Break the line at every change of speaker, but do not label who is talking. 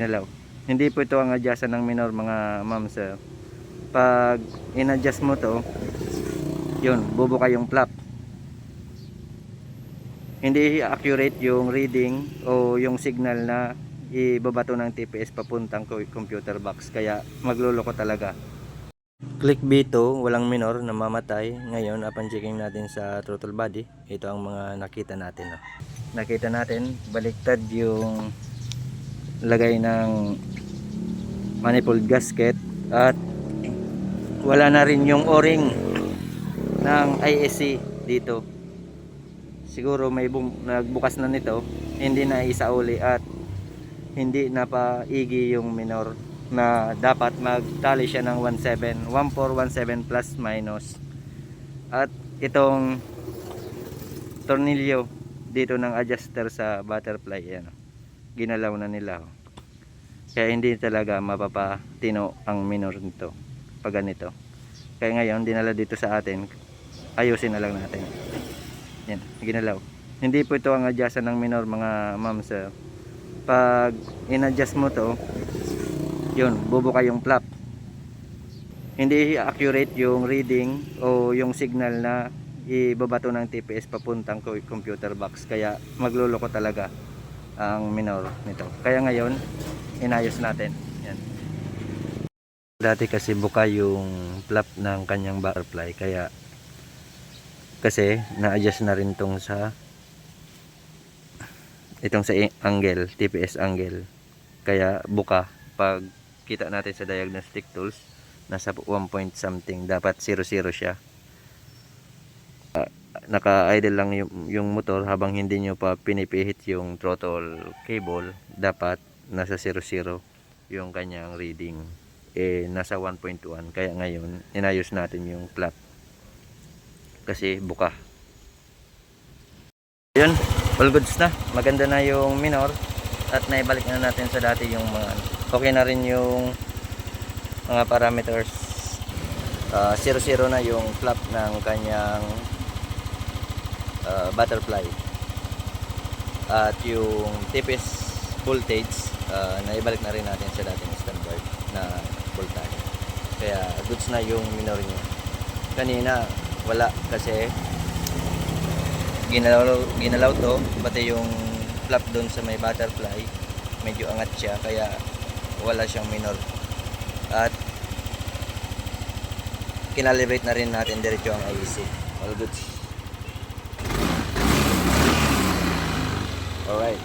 Hello. Hindi po ito ang adjustan ng minor mga ma'am sir. Pag in-adjust mo to, yun, bubuka yung flap. Hindi accurate yung reading o yung signal na ibabato ng TPS papuntang computer box. Kaya magluloko talaga. Click B2, walang minor, namamatay. Ngayon, upon checking natin sa throttle body, ito ang mga nakita natin. No? Nakita natin, baliktad yung lagay ng manifold gasket at wala na rin yung o-ring ng ISC dito. Siguro may nagbukas na nito, hindi na isauli at hindi na paigi yung minor na dapat magtali siya ng 17 1417 plus minus. At itong tornilyo dito ng adjuster sa butterfly, yan, ginalaw na nila. Kaya hindi talaga mapapatino ang minor nito pag ganito. Kaya ngayon dinala dito sa atin, ayusin na lang natin. Yan, ginalaw. Hindi po ito ang adjustan ng minor mga ma'am sir. Pag in-adjust mo to, yun, bubuka yung flap. Hindi accurate yung reading o yung signal na ibabato ng TPS papuntang computer box. Kaya magluloko talaga ang minor nito. Kaya ngayon inayos natin. Yan. Dati kasi buka yung flap ng kanyang butterfly, kaya kasi na-adjust na rin tong sa itong sa angle, TPS angle. Kaya buka. Pag kita natin sa diagnostic tools, nasa 1 point something, dapat 00 siya. Naka-idle lang yung motor habang hindi nyo pa pinipihit yung throttle cable, dapat nasa 00 yung kanyang reading. Nasa 1.1. Kaya ngayon inayos natin yung flap kasi buka. Yun, all goods na, maganda na yung minor at naibalik na natin sa dati yung mga okay na rin yung mga parameters. 00 na yung flap ng kanyang butterfly at yung TPS voltage naibalik na rin natin sa dating standard na voltage. Kaya goods na yung minor niya. Kanina wala kasi ginalaw to, pati yung flap doon sa may butterfly medyo angat siya, kaya wala siyang minor. At kinalibrate na rin natin diretso ang IEC. All goods. Alright.